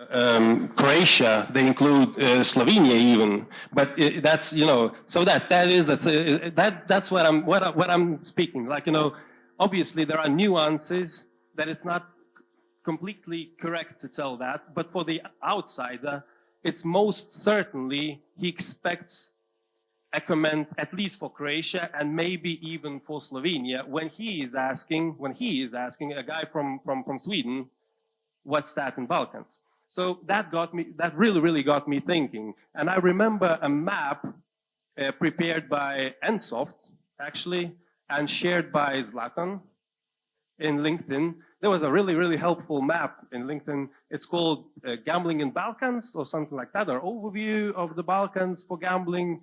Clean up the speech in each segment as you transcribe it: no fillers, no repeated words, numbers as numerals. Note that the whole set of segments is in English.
Croatia, they include Slovenia even, but that's, you know, so that's what I'm speaking. Like, you know, obviously there are nuances that it's not completely correct to tell that, but for the outsider, it's most certainly he expects a comment at least for Croatia and maybe even for Slovenia when he is asking a guy from Sweden, what's that in Balkans? So that really got me thinking. And I remember a map prepared by Ensoft, actually, and shared by Zlatan in LinkedIn. There was a really helpful map in LinkedIn. It's called Gambling in Balkans or something like that, or Overview of the Balkans for Gambling.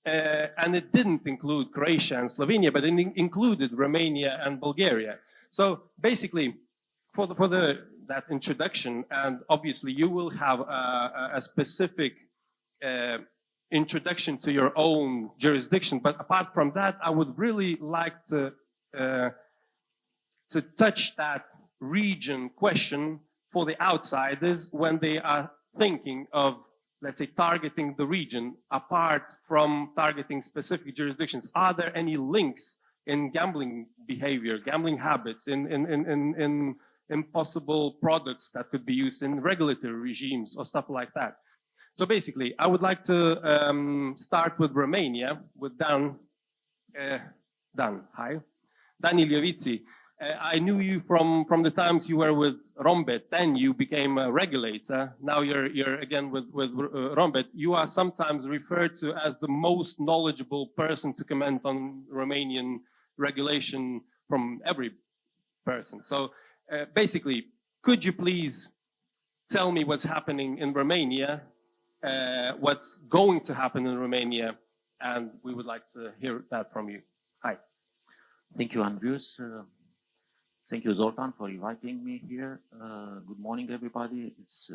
And it didn't include Croatia and Slovenia, but it included Romania and Bulgaria. So basically, for that introduction, and obviously you will have a specific introduction to your own jurisdiction. But apart from that, I would really like to touch that region question for the outsiders when they are thinking of, let's say, targeting the region apart from targeting specific jurisdictions. Are there any links in gambling behavior, gambling habits, in possible products that could be used in regulatory regimes or stuff like that? So basically, I would like to start with Romania, with Dan. Hi. Dan Iliovici. I knew you from the times you were with Rombet. Then you became a regulator. Now you're again with Rombet. You are sometimes referred to as the most knowledgeable person to comment on Romanian regulation from every person. So basically, could you please tell me what's happening in Romania, what's going to happen in Romania, and we would like to hear that from you. Hi. Thank you, Andrius. Thank you, Zoltan, for inviting me here. Good morning, everybody. It's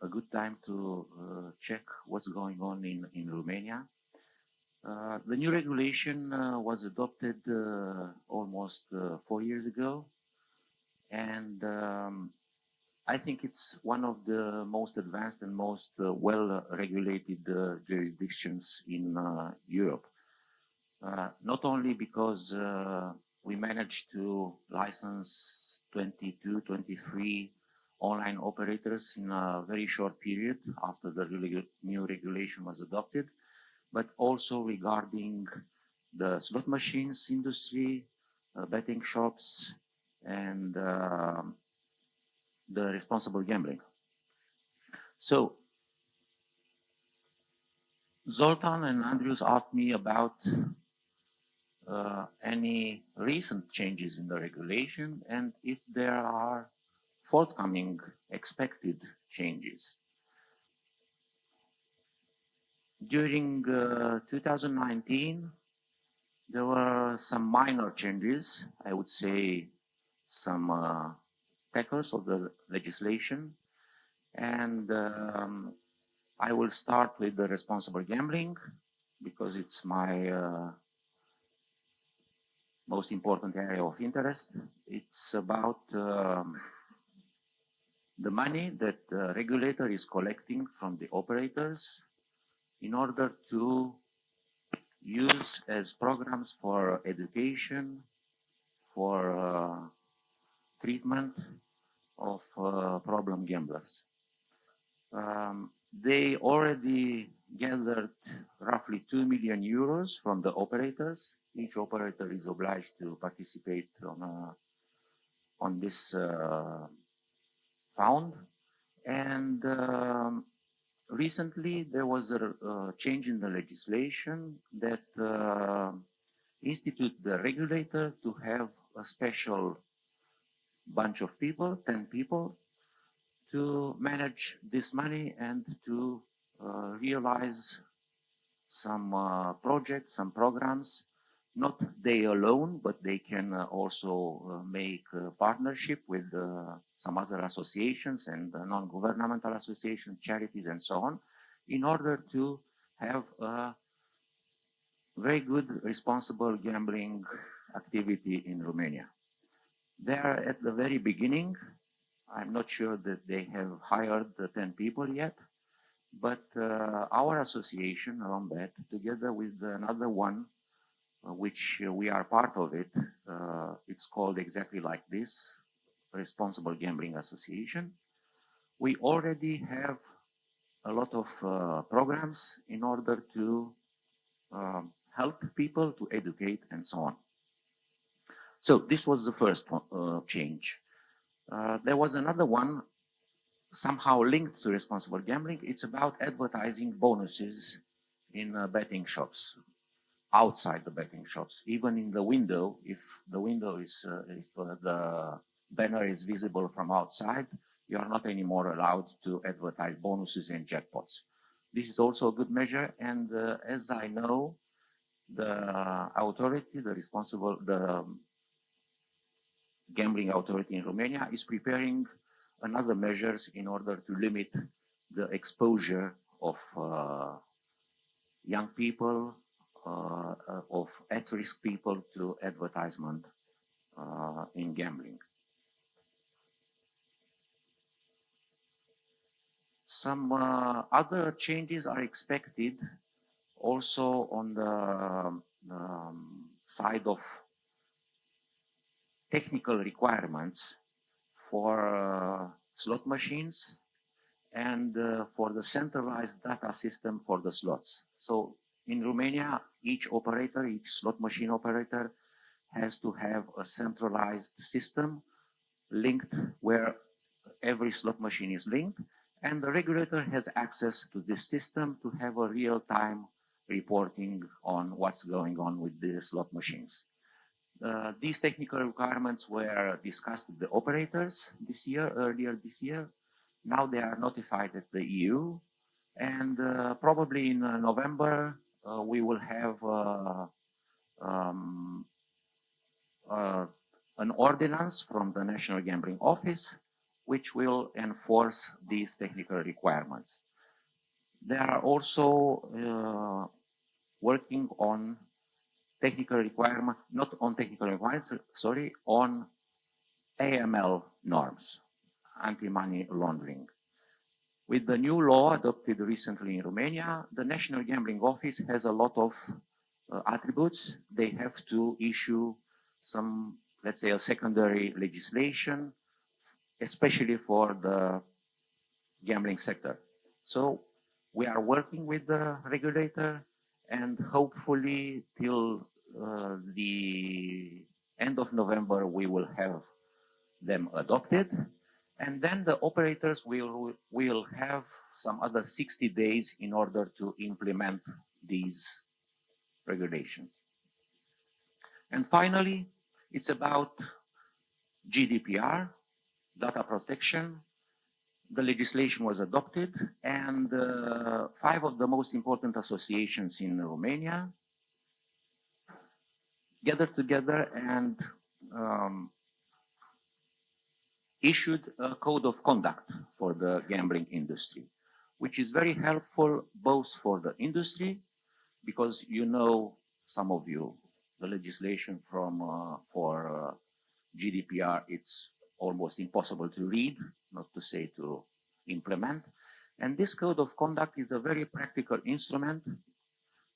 a good time to check what's going on in Romania. The new regulation was adopted almost 4 years ago, and I think it's one of the most advanced and most well-regulated jurisdictions in Europe. Not only because we managed to license 22, 23 online operators in a very short period after the new regulation was adopted, but also regarding the slot machines industry, betting shops, and the responsible gambling. So Zoltan and Andrius asked me about any recent changes in the regulation and if there are forthcoming expected changes. During 2019, there were some minor changes, I would say some tackles of the legislation, and I will start with the responsible gambling because it's my most important area of interest. It's about the money that the regulator is collecting from the operators in order to use as programs for education, for treatment of problem gamblers. They already gathered roughly 2 million euros from the operators. Each operator is obliged to participate on this fund. And recently there was a change in the legislation that instituted the regulator to have a special bunch of people, 10 people, to manage this money and to realize some projects, some programs. Not they alone, but they can also make a partnership with some other associations and non-governmental associations, charities, and so on, in order to have a very good responsible gambling activity in Romania. There at the very beginning, I'm not sure that they have hired the 10 people yet, but our association, Rombet, together with another one, which we are part of it, it's called exactly like this, Responsible Gambling Association. We already have a lot of programs in order to help people to educate and so on. So this was the first change. There was another one somehow linked to responsible gambling. It's about advertising bonuses in betting shops, outside the betting shops, even in the window. If the window is, if the banner is visible from outside, you are not anymore allowed to advertise bonuses and jackpots. This is also a good measure, and as I know, the authority, the gambling authority in Romania is preparing another measures in order to limit the exposure of young people, of at-risk people to advertisement in gambling. Some other changes are expected also on the side of technical requirements for slot machines and for the centralized data system for the slots. So in Romania, each operator, each slot machine operator has to have a centralized system linked where every slot machine is linked, and the regulator has access to this system to have a real-time reporting on what's going on with the slot machines. These technical requirements were discussed with the operators this year, earlier this year. Now they are notified at the EU, and probably in November we will have an ordinance from the National Gambling Office which will enforce these technical requirements. They are also working on technical requirement, not on technical requirements, sorry, on AML norms, anti-money laundering. With the new law adopted recently in Romania, the National Gambling Office has a lot of attributes. They have to issue some, let's say, a secondary legislation, especially for the gambling sector. So we are working with the regulator, and hopefully till the end of November we will have them adopted, and then the operators will have some other 60 days in order to implement these regulations. And finally, it's about GDPR, data protection. The legislation was adopted, and 5 of the most important associations in Romania gathered together and issued a code of conduct for the gambling industry, which is very helpful both for the industry, because you know, some of you, the legislation for GDPR, it's almost impossible to read, not to say to implement. And this code of conduct is a very practical instrument,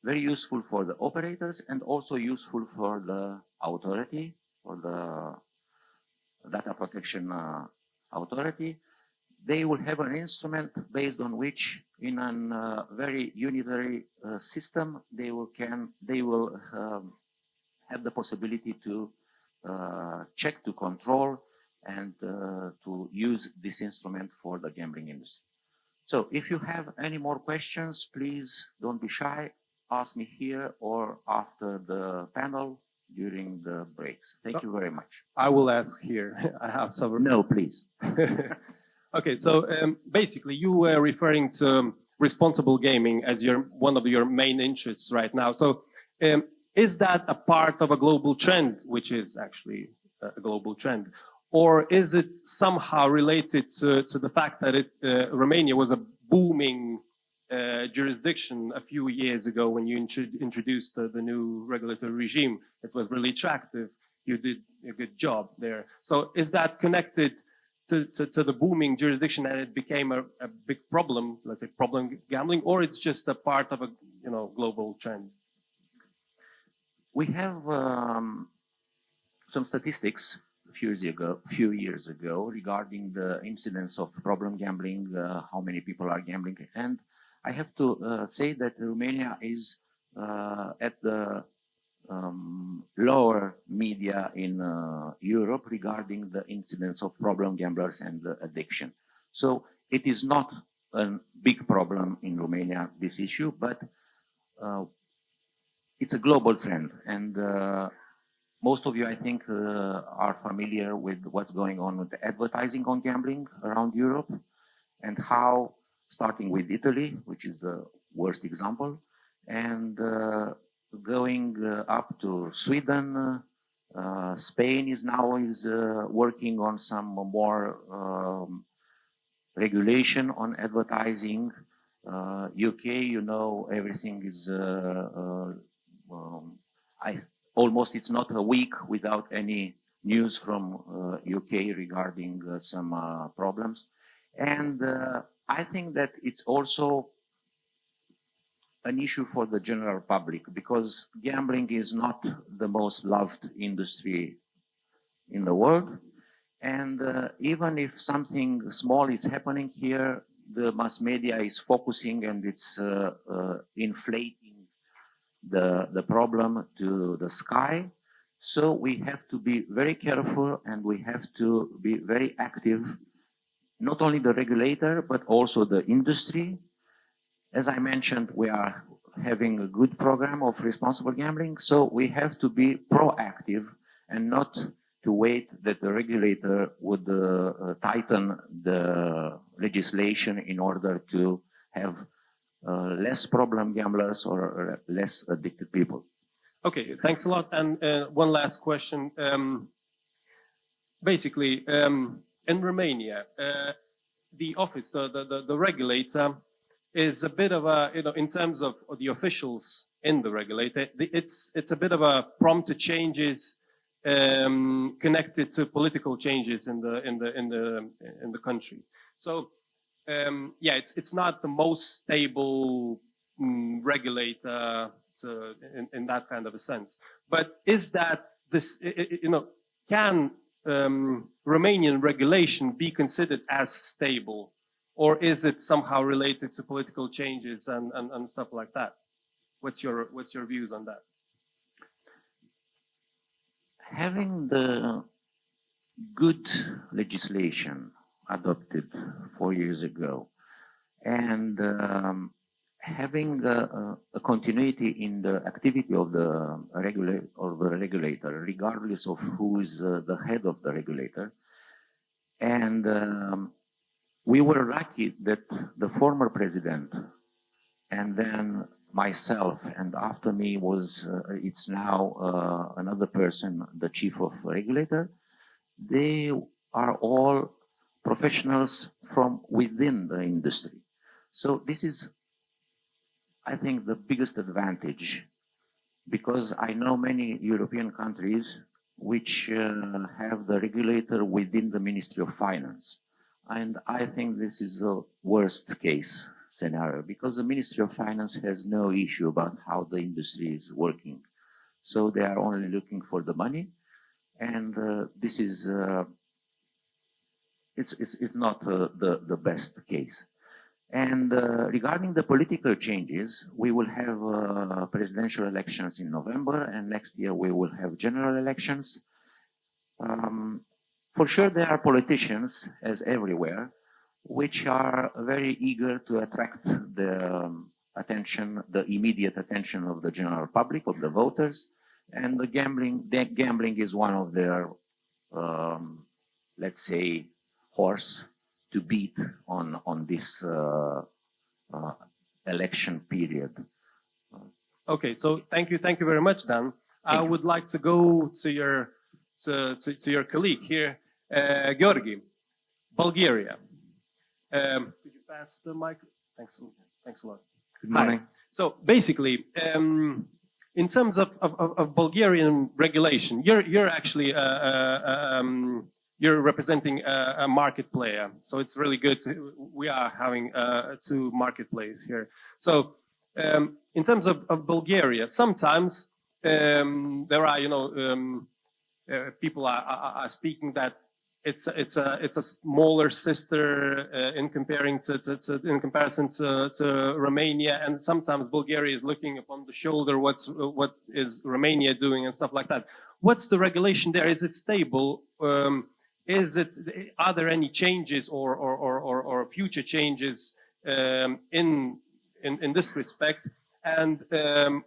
very useful for the operators and also useful for the authority, for the data protection authority. They will have an instrument based on which, in a very unitary system, they will have the possibility to check, to control, and to use this instrument for the gambling industry. So if you have any more questions, please don't be shy. Ask me here or after the panel during the breaks. Thank you very much. I will ask here. I have several. No, please. Okay, so basically you were referring to responsible gaming as one of your main interests right now. So is that a part of a global trend, which is actually a global trend? Or is it somehow related to the fact that Romania was a booming jurisdiction a few years ago when you introduced the new regulatory regime? It was really attractive. You did a good job there. So is that connected to the booming jurisdiction and it became a big problem, let's say problem gambling, or it's just a part of a global trend? We have some statistics a few years ago regarding the incidence of problem gambling, how many people are gambling, and I have to say that Romania is at the lower media in Europe regarding the incidence of problem gamblers and addiction. So it is not a big problem in Romania, this issue, but it's a global trend. And most of you, I think, are familiar with what's going on with the advertising on gambling around Europe and how, starting with Italy, which is the worst example, and going up to Sweden, Spain is now working on some more regulation on advertising. UK, everything is almost it's not a week without any news from UK regarding some problems. And I think that it's also an issue for the general public, because gambling is not the most loved industry in the world. And even if something small is happening here, the mass media is focusing and it's inflating the problem to the sky. So we have to be very careful and we have to be very active, not only the regulator, but also the industry. As I mentioned, we are having a good program of responsible gambling, so we have to be proactive and not to wait that the regulator would tighten the legislation in order to have less problem gamblers or less addicted people. Okay, thanks a lot. And one last question. Basically, in Romania, the office, the regulator, is a bit of a, in terms of the officials in the regulator, it's a bit of a prompt to changes connected to political changes in the country. So yeah, it's not the most stable regulator in that kind of a sense. But is that this, can Romanian regulation be considered as stable? Or is it somehow related to political changes and stuff like that? What's your views on that? Having the good legislation adopted 4 years ago and having a continuity in the activity of the regulator, regardless of who is the head of the regulator, and we were lucky that the former president and then myself and after me was, it's now another person, the chief of regulator. They are all professionals from within the industry. So this is, I think, the biggest advantage, because I know many European countries which have the regulator within the Ministry of Finance. And I think this is a worst case scenario, because the Ministry of Finance has no issue about how the industry is working. So they are only looking for the money. And this is, it's not the best case. And regarding the political changes, we will have presidential elections in November, and next year we will have general elections. For sure, there are politicians, as everywhere, which are very eager to attract the attention, the immediate attention of the general public, of the voters, and the gambling is one of their, let's say, horse to beat on this election period. Okay, so thank you very much, Dan. I would like to go to your colleague here, Georgi, Bulgaria. Could you pass the mic? Thanks a lot. Good morning. Hi. So basically, in terms of Bulgarian regulation, you're actually you're representing a market player. So it's really good. We are having two marketplaces here. So in terms of Bulgaria, sometimes there are, people are speaking that it's a smaller sister in comparison to Romania, and sometimes Bulgaria is looking upon the shoulder what is Romania doing and stuff like that. What's the regulation there? Is it stable? Are there any changes or future changes in this respect? And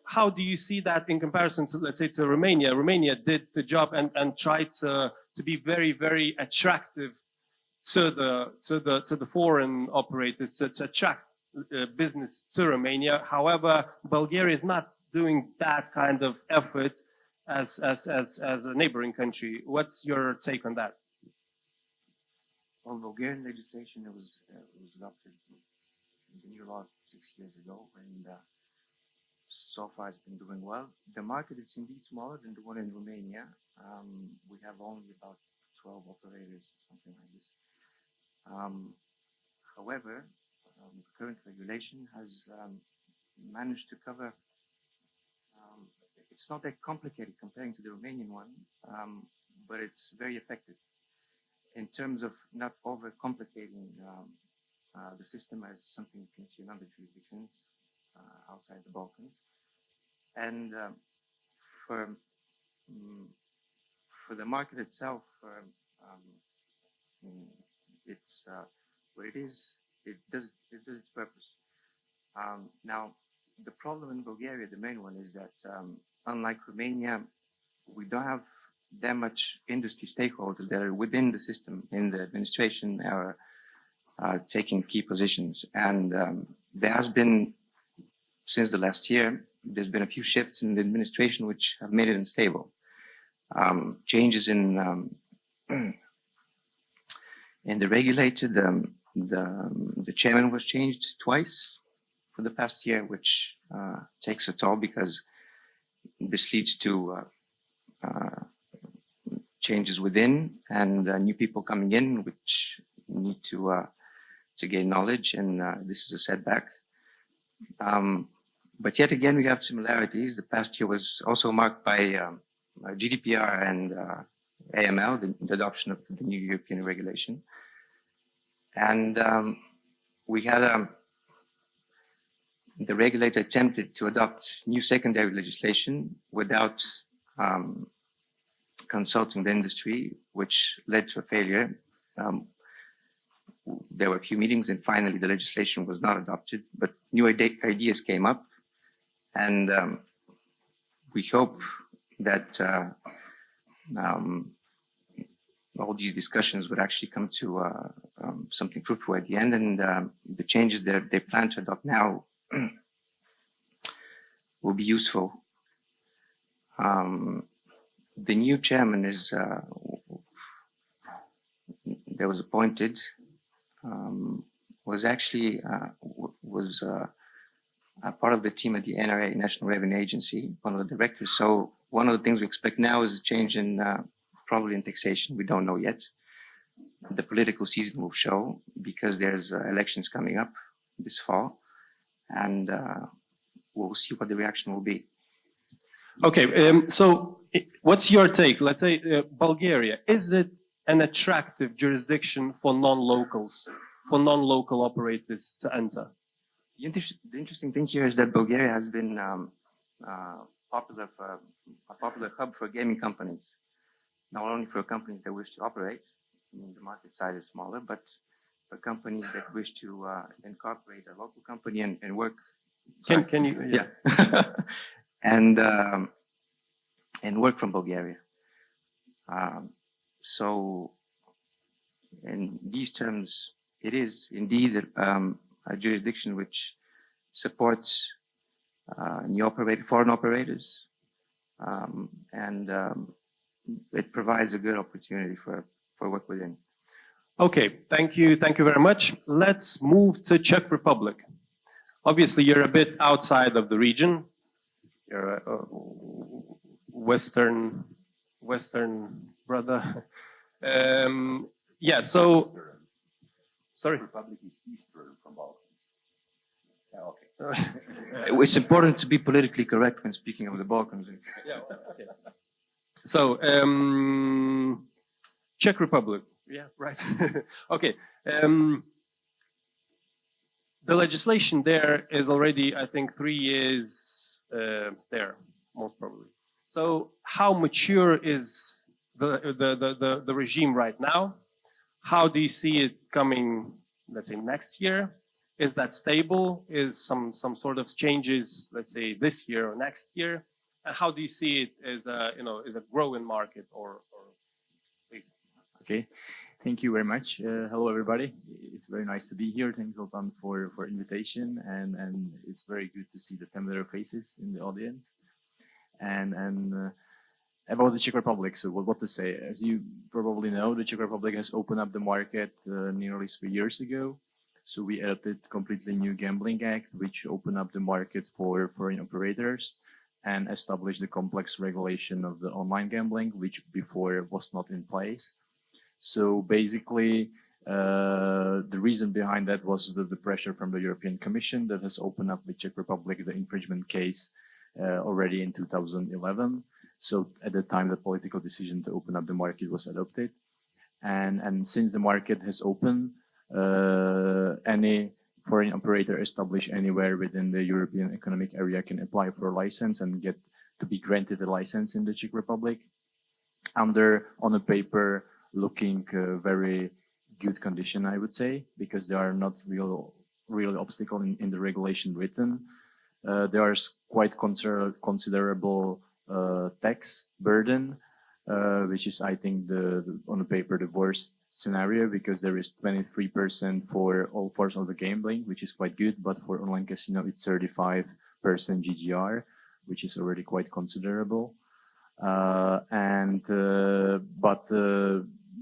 how do you see that in comparison to, let's say, to Romania? Romania did the job and tried to be very, very attractive to the foreign operators to attract business to Romania. However, Bulgaria is not doing that kind of effort as a neighboring country. What's your take on that? Well, Bulgarian legislation was adopted in the new law 6 years ago, and so far it's been doing well. The market is indeed smaller than the one in Romania. We have only about 12 operators, something like this. However, the current regulation has managed to cover. It's not that complicated comparing to the Romanian one, but it's very effective in terms of not overcomplicating the system as something you can see in other jurisdictions outside the Balkans. And for the market itself, it's what it is. It does its purpose. Now, the problem in Bulgaria, the main one, is that unlike Romania, we don't have that much industry stakeholders that are within the system in the administration or taking key positions. And there has been, since the last year, there's been a few shifts in the administration which have made it unstable. Changes in the regulator, the chairman was changed twice for the past year, which takes a toll because this leads to changes within and new people coming in, which need to gain knowledge, and this is a setback. But yet again, we have similarities. The past year was also marked by GDPR and AML, the adoption of the new European regulation. And we had the regulator attempted to adopt new secondary legislation without consulting the industry, which led to a failure. There were a few meetings and finally the legislation was not adopted, but new ideas came up. And we hope that all these discussions would actually come to something fruitful at the end, and the changes that they plan to adopt now will be useful. The new chairman is that was appointed was actually a part of the team at the NRA, National Revenue Agency, one of the directors. So one of the things we expect now is a change in probably in taxation. We don't know yet. The political season will show because there's elections coming up this fall, and we'll see what the reaction will be. Okay, so what's your take? Let's say Bulgaria, is it an attractive jurisdiction for non-locals, for non-local operators to enter? The interesting thing here is that Bulgaria has been a popular hub for gaming companies, not only for companies that wish to operate. I mean, the market size is smaller, but for companies that wish to incorporate a local company and work. Can you? Yeah. And work from Bulgaria. So, in these terms, it is indeed a jurisdiction which supports foreign operators, and it provides a good opportunity for work within. Okay, thank you very much. Let's move to Czech Republic. Obviously, you're a bit outside of the region. You're a Western brother. Yeah. So, sorry. Republic is eastern from Balkans. Yeah, okay. It's important to be politically correct when speaking of the Balkans. Yeah. Okay. So, Czech Republic. Yeah. Right. Okay. The legislation there is already, I think, 3 years there, most probably. So, how mature is the regime right now? How do you see it coming, let's say, next year? Is that stable? Is some sort of changes, let's say, this year or next year? And how do you see it as a, as a growing market or please? Okay, thank you very much. Hello, everybody. It's very nice to be here. Thanks, Zoltan, for invitation, and it's very good to see the familiar faces in the audience. And about the Czech Republic, so what to say? As you probably know, the Czech Republic has opened up the market nearly 3 years ago. So we adopted completely new gambling act, which opened up the market for foreign operators and established the complex regulation of the online gambling, which before was not in place. So basically, the reason behind that was the pressure from the European Commission that has opened up the Czech Republic the infringement case already in 2011. So at the time, the political decision to open up the market was adopted. And since the market has opened, any foreign operator established anywhere within the European Economic Area can apply for a license and get to be granted a license in the Czech Republic under, on a paper, looking very good condition, I would say, because there are not real obstacle in the regulation written. There is quite considerable tax burden, which is, I think, on the paper, the worst scenario, because there is 23% for all forms of the gambling, which is quite good, but for online casino, it's 35% GGR, which is already quite considerable.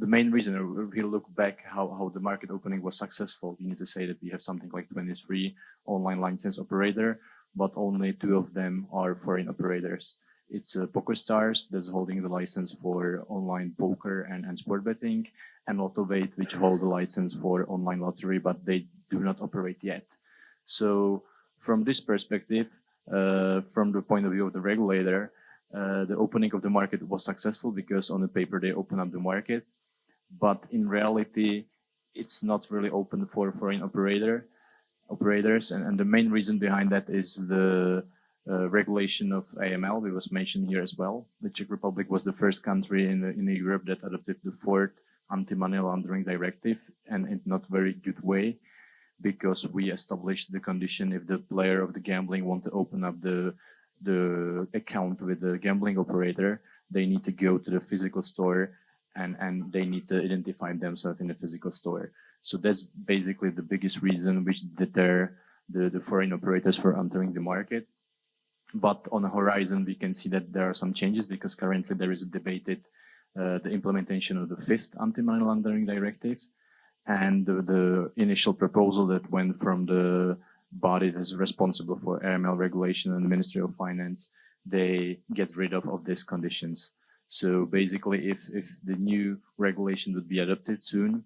The main reason, if you look back how the market opening was successful, you need to say that we have something like 23 online license operator, but only 2 of them are foreign operators. It's PokerStars that's holding the license for online poker and sport betting, and Lotto8, which hold the license for online lottery, but they do not operate yet. So from this perspective, from the point of view of the regulator, the opening of the market was successful because on the paper they open up the market, but in reality, it's not really open for foreign operators. And the main reason behind that is the regulation of AML, which was mentioned here as well. The Czech Republic was the first country in Europe that adopted the 4th anti-money laundering directive, and in not very good way, because we established the condition if the player of the gambling want to open up the account with the gambling operator, they need to go to the physical store and they need to identify themselves in the physical store. So that's basically the biggest reason which deter the foreign operators from entering the market. But on the horizon, we can see that there are some changes, because currently there is a debated the implementation of the 5th anti-money laundering directive, and the initial proposal that went from the body that is responsible for AML regulation and the Ministry of Finance, they get rid of these conditions. So basically, if the new regulation would be adopted soon,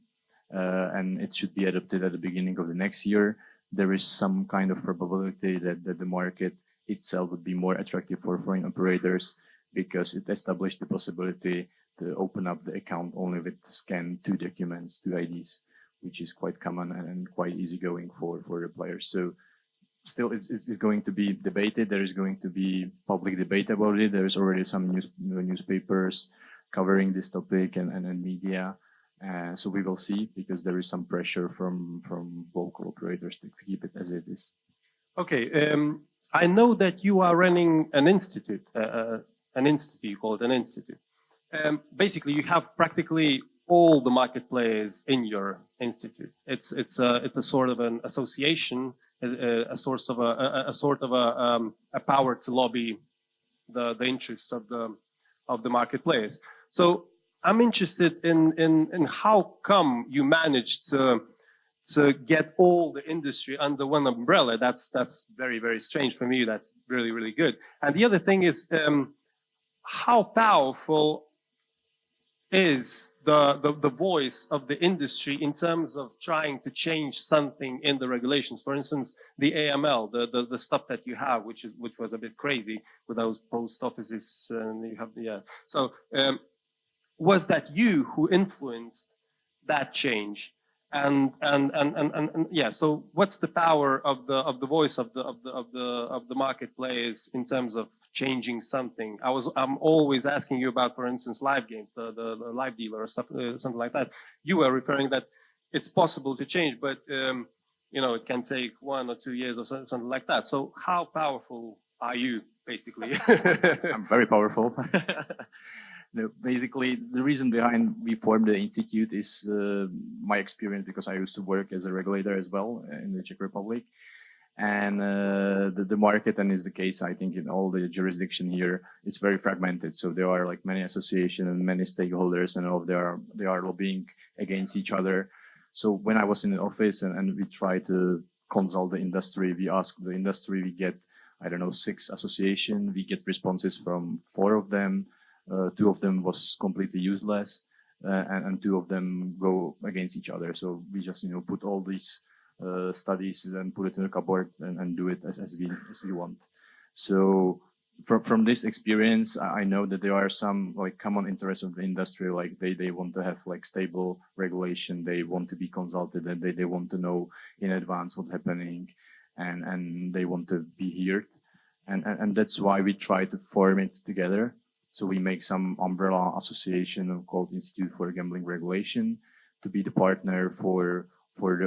and it should be adopted at the beginning of the next year, there is some kind of probability that the market itself would be more attractive for foreign operators, because it established the possibility to open up the account only with scan 2 documents, 2 IDs, which is quite common and quite easygoing for the players. So still it's going to be debated. There is going to be public debate about it. There's already some newspapers covering this topic and media. So we will see, because there is some pressure from local operators to keep it as it is. Okay. I know that you are running an institute, you call it an institute. Basically, you have practically all the market players in your institute. It's a sort of an association, a sort of a power to lobby the interests of the market players. So I'm interested in how come you managed to get all the industry under one umbrella. That's very, very strange for me. That's really, really good. And the other thing is, how powerful is the voice of the industry in terms of trying to change something in the regulations? For instance, the AML, the stuff that you have, which was a bit crazy with those post offices, and you have So was that you who influenced that change? And yeah. So what's the power of the voice of the marketplace in terms of changing something? I'm always asking you about, for instance, live games, the live dealer or stuff, something like that. You were referring that it's possible to change, but it can take 1 or 2 years or something like that. So how powerful are you, basically? I'm very powerful. No, basically, the reason behind we formed the institute is my experience, because I used to work as a regulator as well in the Czech Republic. And the market, and is the case, I think, in all the jurisdiction here, it's very fragmented. So there are like many associations and many stakeholders, and all they are lobbying against each other. So when I was in the office and we try to consult the industry, we ask the industry, we get, I don't know, 6 associations, we get responses from 4 of them. 2 of them was completely useless, and 2 of them go against each other. So we just, put all these studies and put it in a cupboard and do it as we want. So from this experience, I know that there are some like common interests of the industry, like they want to have like stable regulation, they want to be consulted, and they want to know in advance what's happening, and they want to be heard. And that's why we try to form it together. So we make some umbrella association called Institute for Gambling Regulation to be the partner for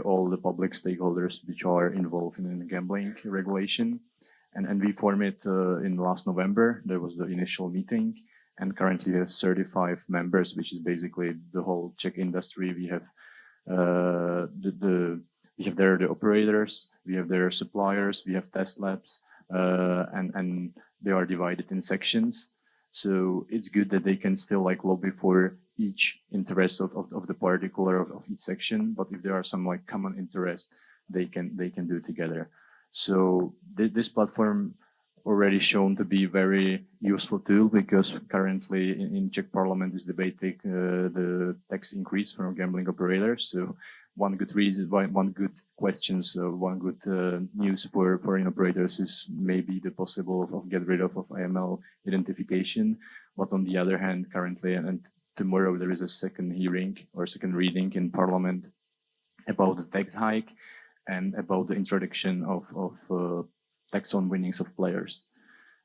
all the public stakeholders which are involved in the gambling regulation. And we formed it in last November. There was the initial meeting, and currently we have 35 members, which is basically the whole Czech industry. We have we have there the operators, we have their suppliers, we have test labs, and they are divided in sections. So it's good that they can still like lobby for each interest of the particular of each section. But if there are some like common interest, they can do it together. So this platform already shown to be very useful tool, because currently in Czech Parliament is debating the tax increase for gambling operators. So one good reason, one good question, so one good news for foreign operators is maybe the possible of get rid of AML identification. But on the other hand, currently and tomorrow there is a second hearing or second reading in Parliament about the tax hike and about the introduction of tax on winnings of players.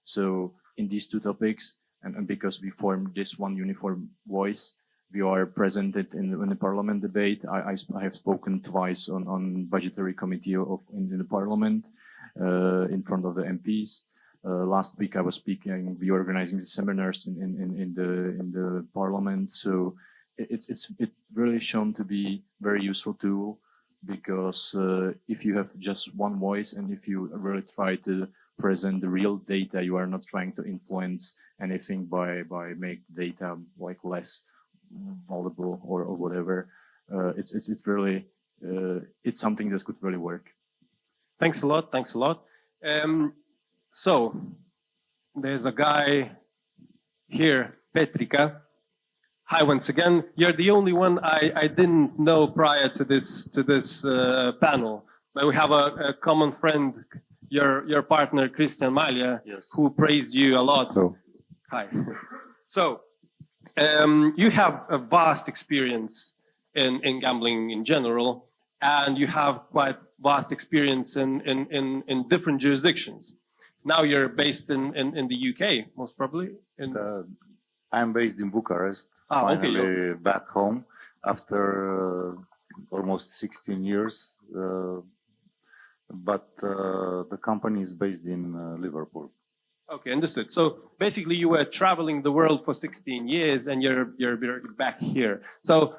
So in these 2 topics, and because we formed this one uniform voice, we are presented in the Parliament debate. I have spoken twice on budgetary committee in the Parliament in front of the MPs. Last week I was speaking. We organizing the seminars in the Parliament. So it really shown to be very useful tool, because if you have just one voice and if you really try to present the real data, you are not trying to influence anything by make data like less valuable or whatever. It's really it's something that could really work. Thanks a lot. Thanks a lot. So there's a guy here, Petrica. Hi once again. You're the only one I didn't know prior to this panel, but we have a common friend, your partner Christian Malia, Yes. who praised you a lot. So, Hi. So you have a vast experience in gambling in general, and you have quite vast experience in different jurisdictions. Now you're based in the UK, most probably. I'm based in Bucharest, finally back home after almost 16 years. But the company is based in Liverpool. Okay, understood. So basically, you were traveling the world for 16 years, and you're back here. So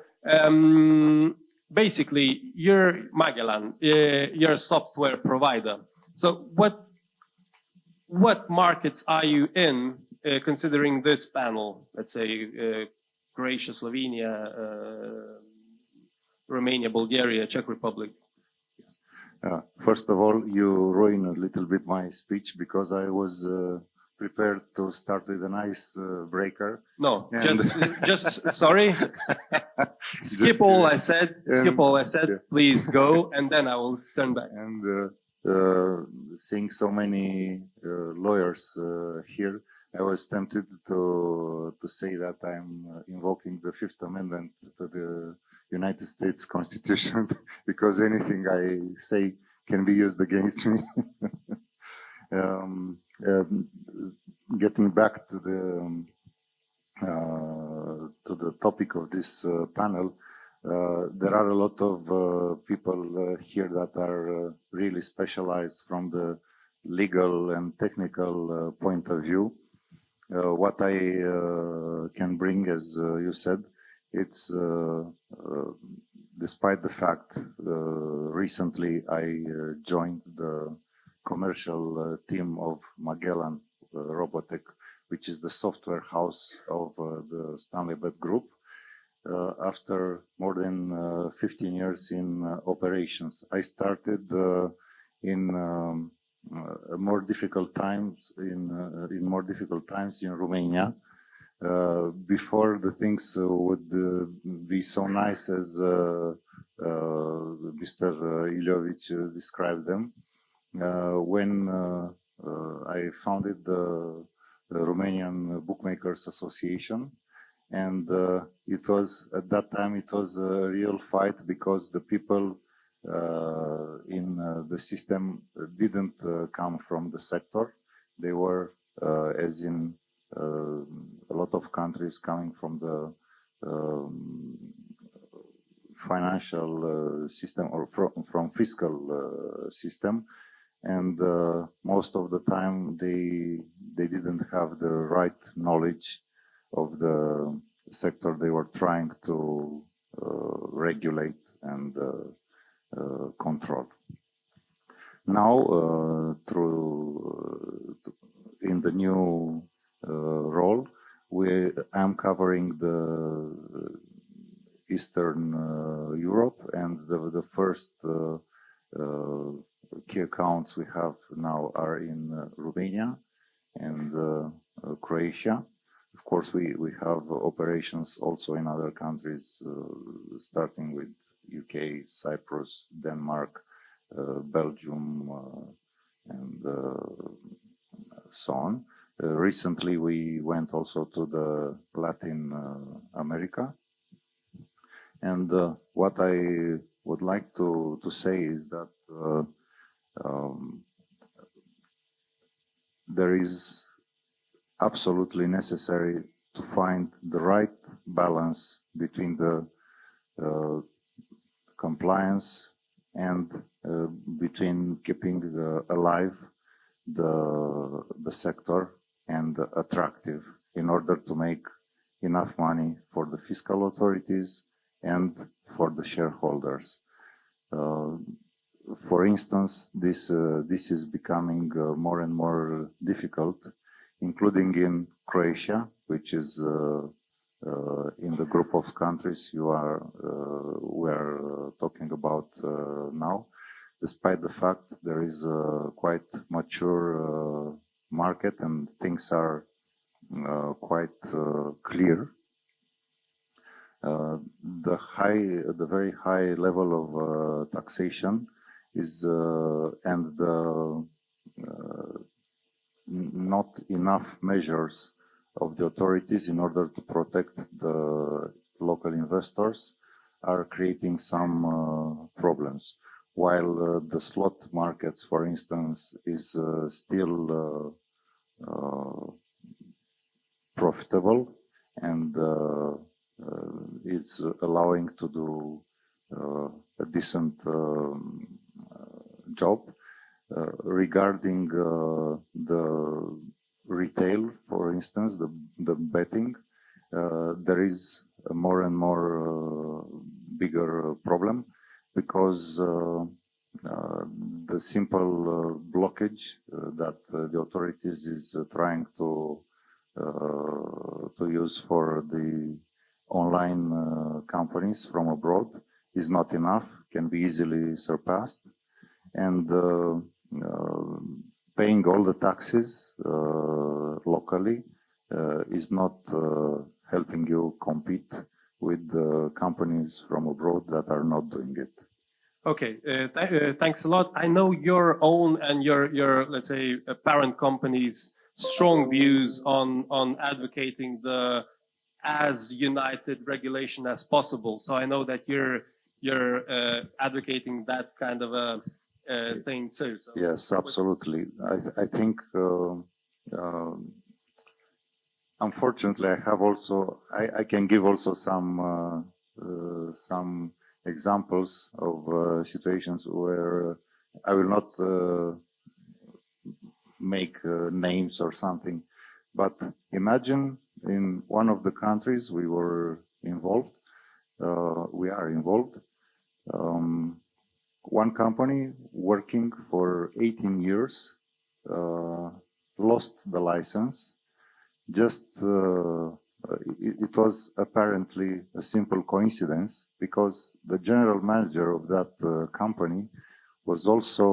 basically, you're Magellan. You're a software provider. So what markets are you in, considering this panel? Let's say Croatia, Slovenia, Romania, Bulgaria, Czech Republic. First of all, you ruined a little bit my speech, because I was prepared to start with an ice breaker. No, And- just sorry. Skip all I said. Skip all I said. Yeah. Please go, and then I will turn back. And seeing so many lawyers here, I was tempted to say that I'm invoking the Fifth Amendment to the United States Constitution because anything I say can be used against me. Getting back to the topic of this panel, there are a lot of people here that are really specialized from the legal and technical point of view. What I can bring, as you said, it's despite the fact recently I joined the commercial team of Magellan, Robotech, which is the software house of the Stanley Bed Group. After more than 15 years in operations, I started in more difficult times in Romania. Before the things would be so nice as Mr. Iliovici described them. When I founded the Romanian Bookmakers Association, and it was at that time it was a real fight because the people in the system didn't come from the sector. They were, as in a lot of countries, coming from the financial system or from fiscal system, and most of the time they didn't have the right knowledge of the sector they were trying to regulate and control. Now, in the new role, I'm covering the Eastern Europe, and the first key accounts we have now are in Romania and Croatia. Of course, we have operations also in other countries, starting with UK, Cyprus, Denmark, Belgium, and so on. Recently, we went also to the Latin America. And what I would like to say is that there is absolutely necessary to find the right balance between the compliance and between keeping alive the sector and attractive in order to make enough money for the fiscal authorities and for the shareholders. For instance, this is becoming more and more difficult, including in Croatia, which is in the group of countries we're talking about now. Despite the fact there is a quite mature market and things are quite clear. The very high level of taxation is and the not enough measures of the authorities in order to protect the local investors are creating some problems. While the slot markets, for instance, is still profitable and it's allowing to do a decent job. Regarding the retail, for instance, the betting, there is a more and more bigger problem because the simple blockage that the authorities is trying to use for the online companies from abroad is not enough, can be easily surpassed, and paying all the taxes locally is not helping you compete with companies from abroad that are not doing it. Okay, thanks a lot. I know your own and your let's say parent company's strong views on advocating the as united regulation as possible. So I know that you're advocating that kind of a thing too. So Yes, absolutely. I think unfortunately I have also I can give also some examples of situations where I will not make names or something, but imagine in one of the countries we were involved, we are involved, one company working for 18 years lost the license. Just it was apparently a simple coincidence because the general manager of that company was also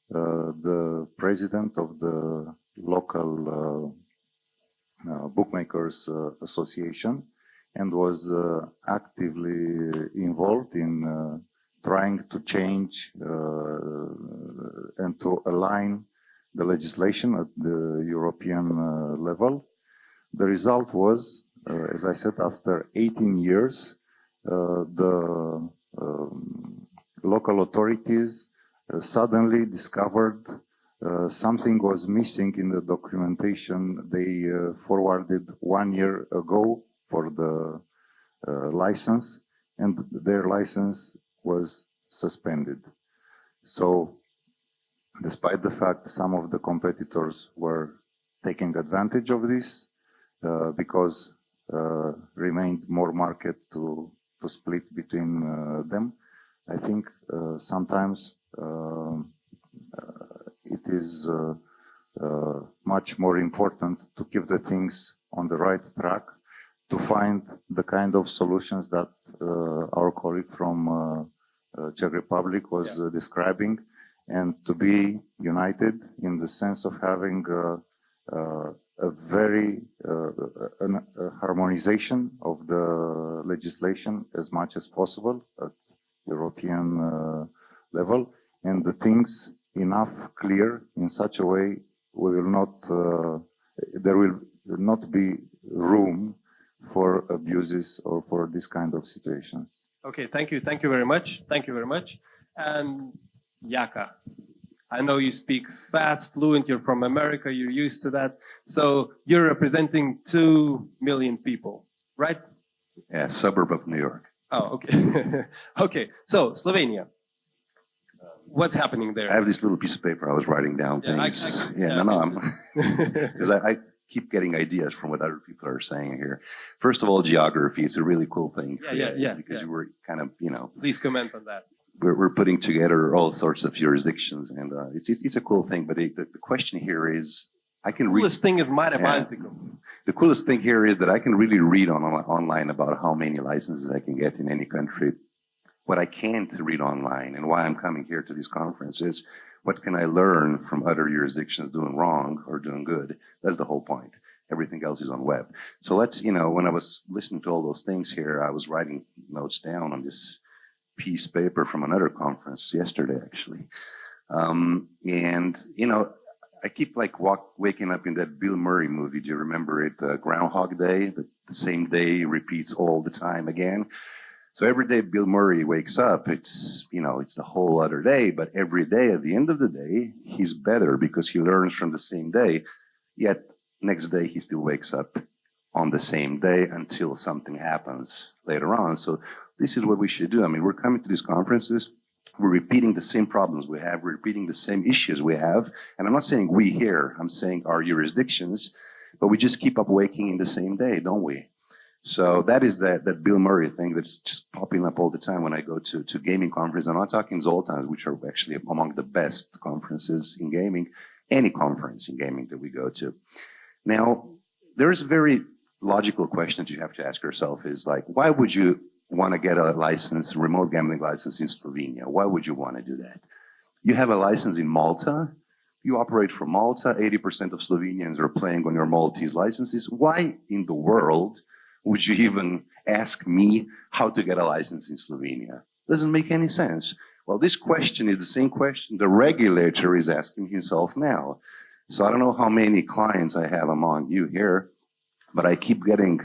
the president of the local bookmakers association and was actively involved in trying to change and to align the legislation at the European level. The result was, as I said, after 18 years, the local authorities suddenly discovered something was missing in the documentation they forwarded 1 year ago for the license, and their license was suspended. So, despite the fact some of the competitors were taking advantage of this, because remained more market to split between them, I think sometimes it is much more important to keep the things on the right track, to find the kind of solutions that our colleague from Czech Republic was describing, and to be united in the sense of having a very harmonization of the legislation as much as possible at European level, and the things enough clear in such a way we will not there will not be room for abuses or for this kind of situations. okay, thank you very much, and Jaka. I know you speak fast, fluent, you're from America, you're used to that. So you're representing 2 million people, right? Yeah, suburb of New York. Oh, okay. Okay, so Slovenia. What's happening there? I have this little piece of paper I was writing down things. Because I keep getting ideas from what other people are saying here. First of all, geography is a really cool thing. Because you were kind of, Please comment on that. We're putting together all sorts of jurisdictions, and it's a cool thing. But the question here is, I can read. The coolest thing is mathematical. The coolest thing here is that I can really read online about how many licenses I can get in any country. What I can't read online, and why I'm coming here to this conference, is what can I learn from other jurisdictions doing wrong or doing good. That's the whole point. Everything else is on web. So let's, when I was listening to all those things here, I was writing notes down on this piece of paper from another conference yesterday, actually. I keep waking up in that Bill Murray movie. Do you remember it? Groundhog Day. The same day repeats all the time again. So every day Bill Murray wakes up, it's the whole other day, but every day at the end of the day, he's better because he learns from the same day. Yet next day he still wakes up on the same day until something happens later on. So this is what we should do. I mean, we're coming to these conferences, we're repeating the same problems we have, we're repeating the same issues we have. And I'm not saying we here, I'm saying our jurisdictions, but we just keep up waking in the same day, don't we? So that is that Bill Murray thing that's just popping up all the time when I go to gaming conferences. I'm not talking Zoltan's, which are actually among the best conferences in gaming, any conference in gaming that we go to. Now, there's a very logical question that you have to ask yourself is why would you want to get a license, remote gambling license in Slovenia? Why would you want to do that? You have a license in Malta, You operate from Malta, 80% of Slovenians are playing on your Maltese licenses. Why in the world would you even ask me how to get a license in Slovenia? Doesn't make any sense. Well, this question is the same question the regulator is asking himself now. So I don't know how many clients I have among you here, but I keep getting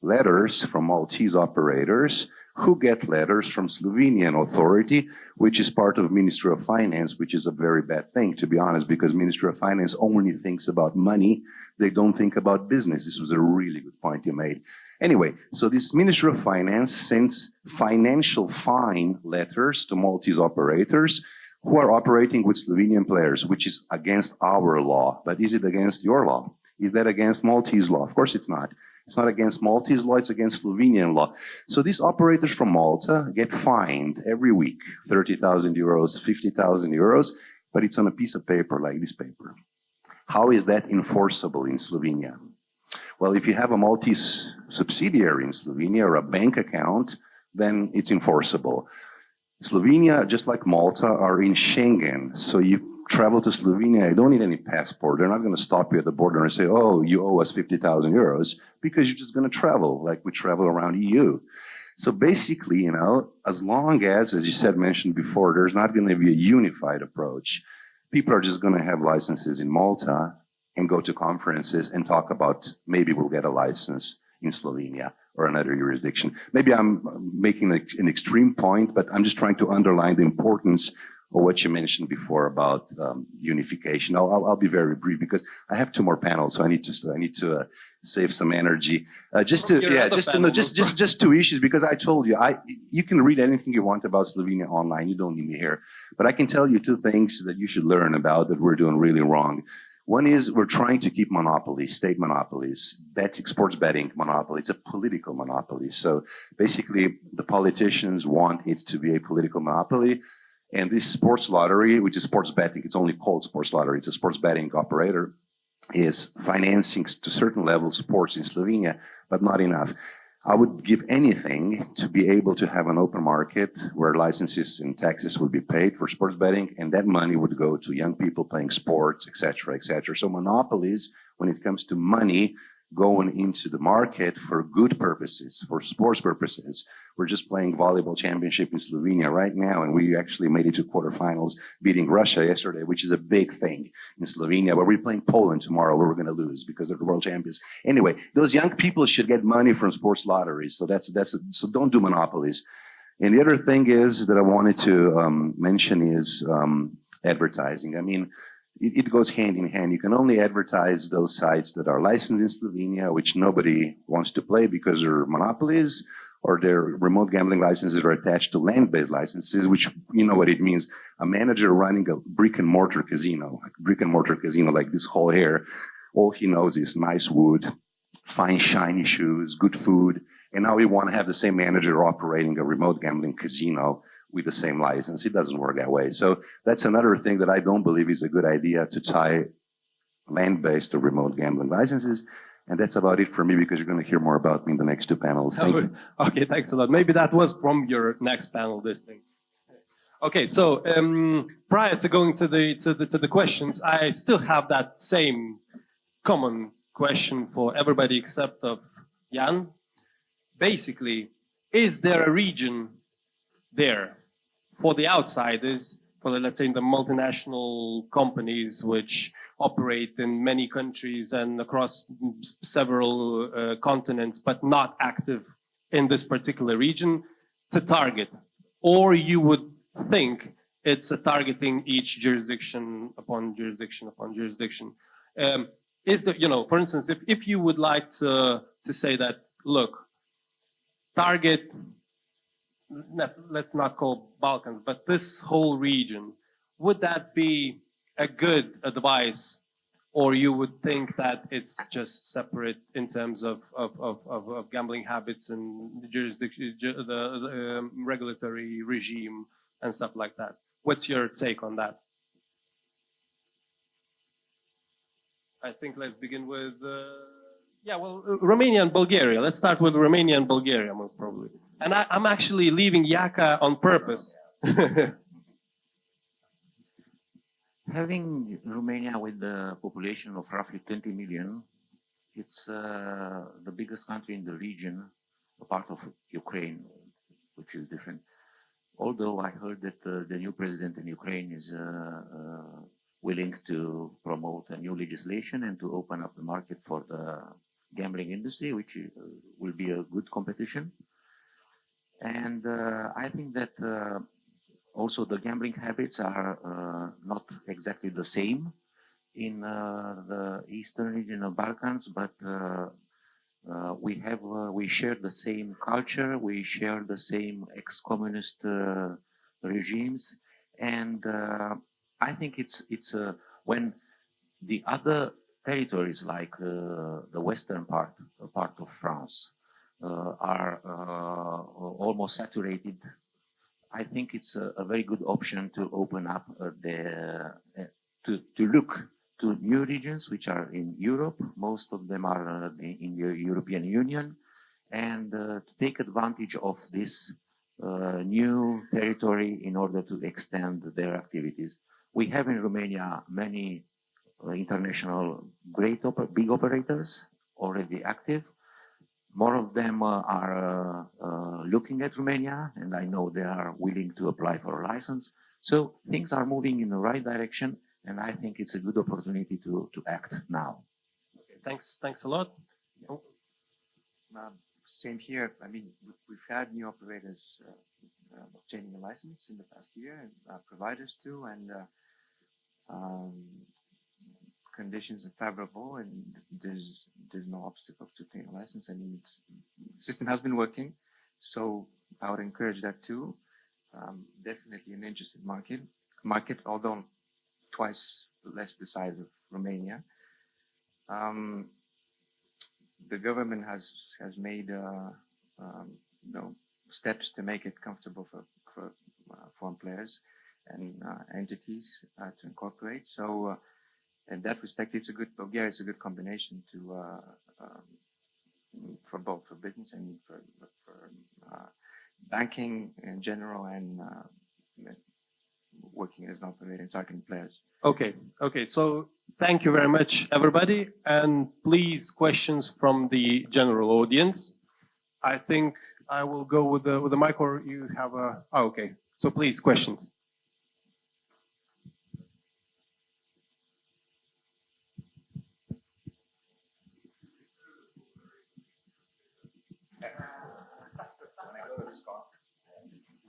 letters from Maltese operators who get letters from Slovenian authority, which is part of Ministry of Finance, which is a very bad thing, to be honest, because Ministry of Finance only thinks about money. They don't think about business. This was a really good point you made. Anyway, so this Ministry of Finance sends financial fine letters to Maltese operators who are operating with Slovenian players, which is against our law. But is it against your law? Is that against Maltese law? Of course it's not. It's not against Maltese law, it's against Slovenian law. So these operators from Malta get fined every week, 30,000 euros, 50,000 euros, but it's on a piece of paper like this paper. How is that enforceable in Slovenia? Well, if you have a Maltese subsidiary in Slovenia or a bank account, then it's enforceable. Slovenia, just like Malta, are in Schengen. So you travel to Slovenia, you don't need any passport. They're not going to stop you at the border and say, oh, you owe us 50,000 euros, because you're just going to travel like we travel around EU. So basically, you know, as long as you said, mentioned before, there's not going to be a unified approach. People are just going to have licenses in Malta and go to conferences and talk about maybe we'll get a license in Slovenia or another jurisdiction. Maybe I'm making an extreme point, but I'm just trying to underline the importance of what you mentioned before about unification. I'll be very brief because I have two more panels, so I need to save some energy. Just two issues, because I told you you can read anything you want about Slovenia online. You don't need me here, but I can tell you two things that you should learn about that we're doing really wrong. One is we're trying to keep monopolies, state monopolies. That's sports betting monopoly. It's a political monopoly. So basically, the politicians want it to be a political monopoly. And this sports lottery, which is sports betting, it's only called sports lottery. It's a sports betting operator, is financing to certain levels sports in Slovenia, but not enough. I would give anything to be able to have an open market where licenses and taxes would be paid for sports betting, and that money would go to young people playing sports, etc., etc. So monopolies, when it comes to money going into the market for good purposes, for sports purposes. We're just playing volleyball championship in Slovenia right now, and we actually made it to quarterfinals, beating Russia yesterday, which is a big thing in Slovenia. But we're playing Poland tomorrow, where we're going to lose because they're the world champions. Anyway, those young people should get money from sports lotteries. So so don't do monopolies. And the other thing is that I wanted to mention is advertising. I mean, it goes hand in hand. You can only advertise those sites that are licensed in Slovenia, which nobody wants to play because they're monopolies, or their remote gambling licenses are attached to land-based licenses, which you know what it means. A manager running a brick-and-mortar casino like this hall here, all he knows is nice wood, fine shiny shoes, good food, and now we want to have the same manager operating a remote gambling casino with the same license. It doesn't work that way. So that's another thing that I don't believe is a good idea, to tie land-based to remote gambling licenses. And that's about it for me, because you're going to hear more about me in the next two panels. Thank you. Okay, thanks a lot. Maybe that was from your next panel, this thing. Okay, so prior to going to the questions, I still have that same common question for everybody except of Jan. Basically, is there a region there for the outsiders, for the, let's say, the multinational companies which operate in many countries and across several continents, but not active in this particular region, to target? Or you would think it's a targeting each jurisdiction upon jurisdiction upon jurisdiction? Is there, for instance, if you would like to say that, look, target, let's not call Balkans, but this whole region, would that be a good advice, or you would think that it's just separate in terms of gambling habits and the jurisdiction, the regulatory regime and stuff like that? What's your take on that? I think let's begin with, Romania and Bulgaria. Let's start with Romania and Bulgaria, most probably. And I'm actually leaving Jaka on purpose. Having Romania with the population of roughly 20 million, it's the biggest country in the region, a part of Ukraine, which is different. Although I heard that the new president in Ukraine is willing to promote a new legislation and to open up the market for the gambling industry, which will be a good competition. And I think that also the gambling habits are not exactly the same in the eastern region of Balkans, but we share the same culture, we share the same ex-communist regimes, and I think it's when the other territories like the western part of France are almost saturated, I think it's a very good option to open up to look to new regions which are in Europe. Most of them are in the European Union, and to take advantage of this new territory in order to extend their activities. We have in Romania many international big operators already active. More of them are looking at Romania, and I know they are willing to apply for a license. So things are moving in the right direction, and I think it's a good opportunity to act now. Okay, thanks a lot. Oh. Same here. I mean, we've had new operators obtaining a license in the past year, and providers too, and conditions are favorable, and there's no obstacle to obtain a license. I mean, the system has been working, so I would encourage that too. Definitely an interesting market, although twice less the size of Romania. The government has made steps to make it comfortable for foreign players and entities to incorporate. So in that respect, Bulgaria is a good combination for both, for business and for banking in general, and working as an operator and targeting players. Okay. So thank you very much, everybody. And please, questions from the general audience. I think I will go with the mic, or you have a... Oh, okay. So please, questions.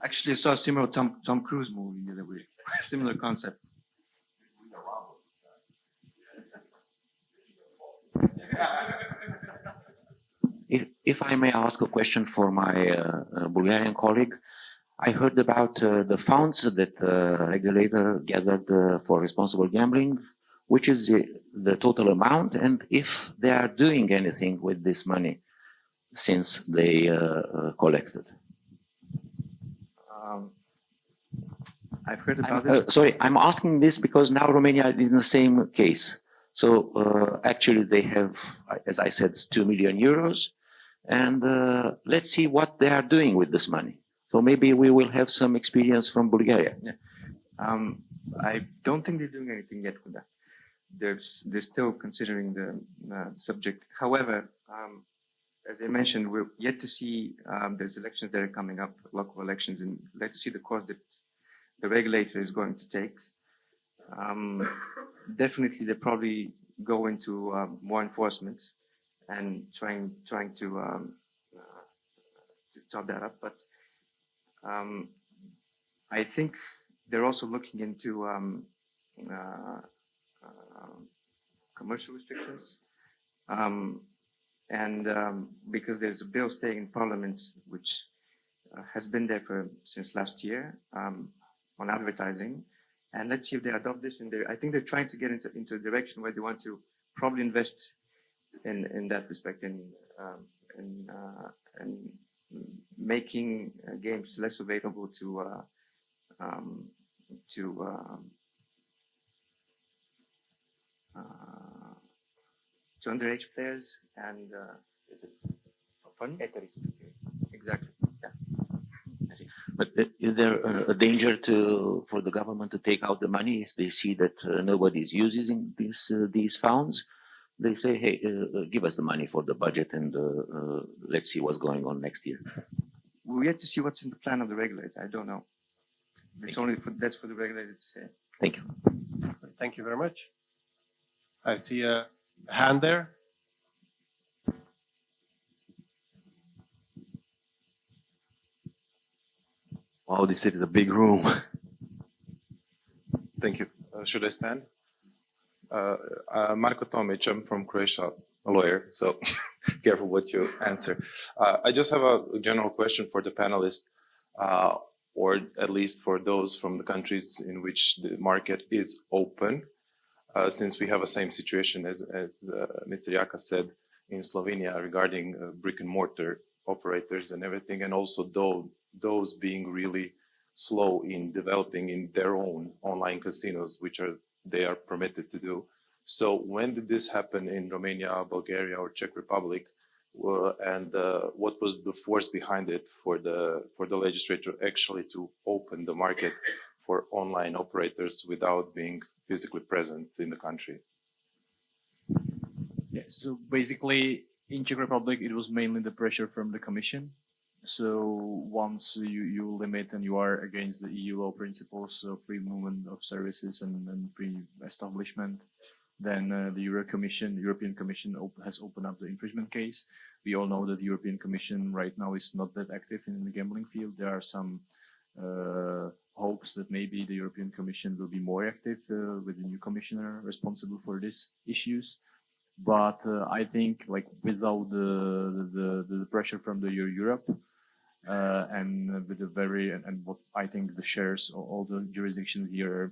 Actually, I saw a similar Tom Cruise movie the other week. Similar concept. If I may ask a question for my Bulgarian colleague, I heard about the funds that the regulator gathered for responsible gambling. Which is the total amount, and if they are doing anything with this money since they collected? I've heard about this. Sorry, I'm asking this because now Romania is in the same case. So actually they have, as I said, 2 million euros, and let's see what they are doing with this money. So maybe we will have some experience from Bulgaria. Yeah. I don't think they're doing anything yet with that. They're still considering the subject. However, as I mentioned, we're yet to see, there's elections that are coming up, local elections, and we'd like to see the course that the regulator is going to take. Definitely, they probably go into more enforcement and trying to top that up. But I think they're also looking into commercial restrictions, and because there's a bill staying in Parliament which has been there since last year on advertising, and let's see if they adopt this. And I think they're trying to get into a direction where they want to probably invest in that respect, in making games less available to underage players and pardon? Exactly. Yeah. But is there a danger for the government to take out the money if they see that nobody is using these funds? They say, hey, give us the money for the budget and let's see what's going on next year. We have to see what's in the plan of the regulator. I don't know. It's only that's for the regulator to say. Thank you. Thank you very much. I see a hand there. Wow, this is a big room. Thank you. Should I stand? Marko Tomic, I'm from Croatia, a lawyer, so careful what you answer. I just have a general question for the panelists, or at least for those from the countries in which the market is open, since we have a same situation as Mr. Jaka said in Slovenia regarding brick and mortar operators and everything, and also those being really slow in developing in their own online casinos, which they are permitted to do. So when did this happen in Romania, Bulgaria, or Czech Republic? And what was the force behind it for the legislature actually to open the market for online operators without being physically present in the country? Yeah, so basically in Czech Republic, it was mainly the pressure from the Commission. So once you limit and you are against the EU law principles of free movement of services and free establishment, then the European Commission has opened up the infringement case. We all know that the European Commission right now is not that active in the gambling field. There are some hopes that maybe the European Commission will be more active with the new commissioner responsible for these issues. But I think like without the pressure from the Europe and with the and what I think the shares of all the jurisdictions here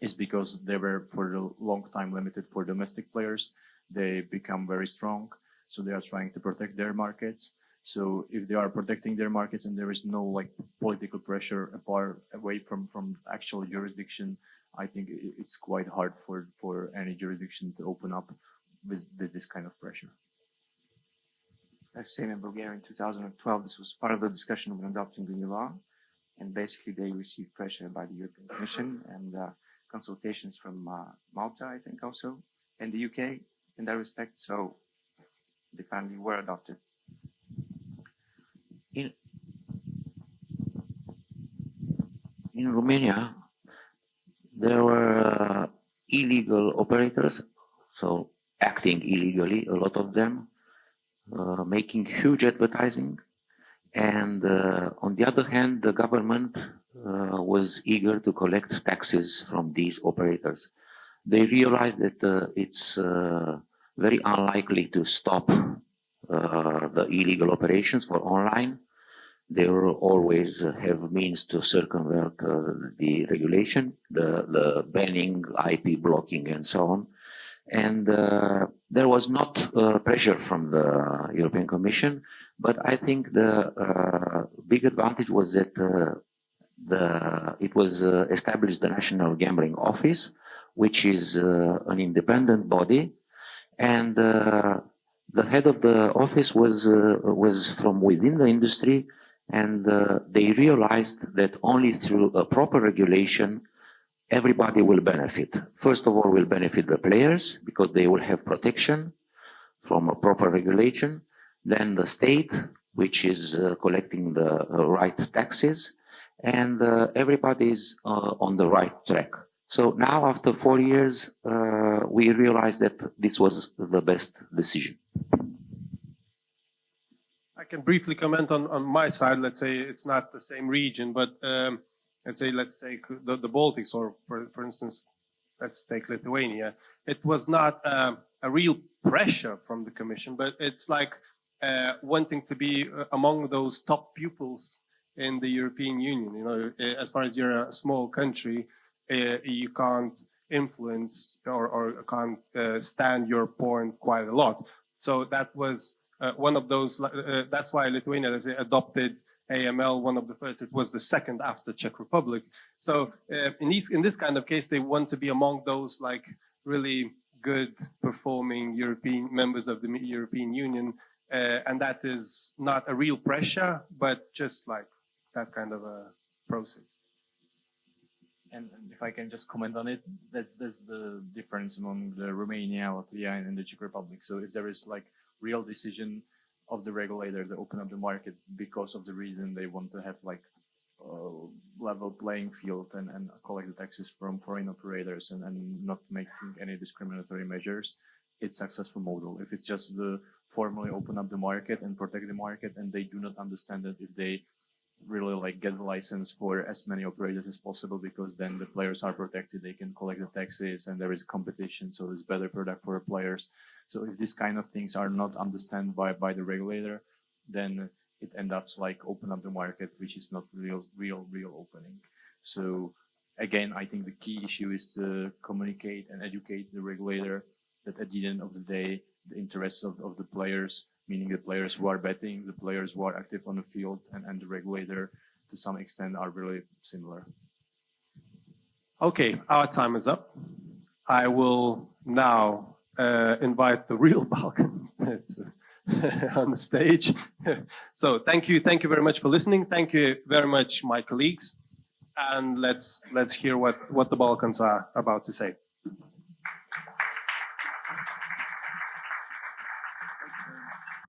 is because they were for a long time limited for domestic players. They become very strong, so they are trying to protect their markets. So if they are protecting their markets and there is no like political pressure away from actual jurisdiction, I think it's quite hard for any jurisdiction to open up with this kind of pressure. I've seen in Bulgaria in 2012, this was part of the discussion when adopting the new law. And basically they received pressure by the European Commission and consultations from Malta, I think also, and the UK in that respect. So they finally were adopted. In Romania, there were illegal operators, so acting illegally, a lot of them, making huge advertising. And on the other hand, the government was eager to collect taxes from these operators. They realized that it's very unlikely to stop the illegal operations for online. They will always have means to circumvent the regulation, the banning, IP blocking, and so on. And there was not pressure from the European Commission, but I think the big advantage was that it was established the National Gambling Office, which is an independent body, and the head of the office was from within the industry, and they realized that only through a proper regulation everybody will benefit. First of all, will benefit the players because they will have protection from a proper regulation. Then the state, which is collecting the right taxes, and everybody is on the right track. So now, after 4 years, we realized that this was the best decision. I can briefly comment on my side. Let's say it's not the same region, but let's take the Baltics, or for instance, let's take Lithuania. It was not a real pressure from the Commission, but it's like wanting to be among those top pupils in the European Union. You know, as far as you're a small country, you can't influence or can't stand your point quite a lot. So that was one of those. That's why Lithuania has adopted AML, one of the first. It was the second after Czech Republic. So in this kind of case, they want to be among those like really good performing European members of the European Union, and that is not a real pressure, but just like that kind of a process. And if I can just comment on it, that's the difference among the Romania, Latvia, and the Czech Republic. So if there is like real decision of the regulator to open up the market because of the reason they want to have like level playing field and collect the taxes from foreign operators and not making any discriminatory measures, it's successful model. If it's just the formally open up the market and protect the market, and they do not understand that if they really like get the license for as many operators as possible, because then the players are protected, they can collect the taxes and there is competition, so it's better product for players. So if these kind of things are not understood by the regulator, then it ends up like open up the market, which is not real opening. So again, I think the key issue is to communicate and educate the regulator that at the end of the day, the interests of the players, meaning the players who are betting, the players who are active on the field, and the regulator to some extent are really similar. Okay, our time is up. I will now invite the real Balkans on the stage. So thank you very much for listening. Thank you very much, my colleagues. And let's hear what the Balkans are about to say.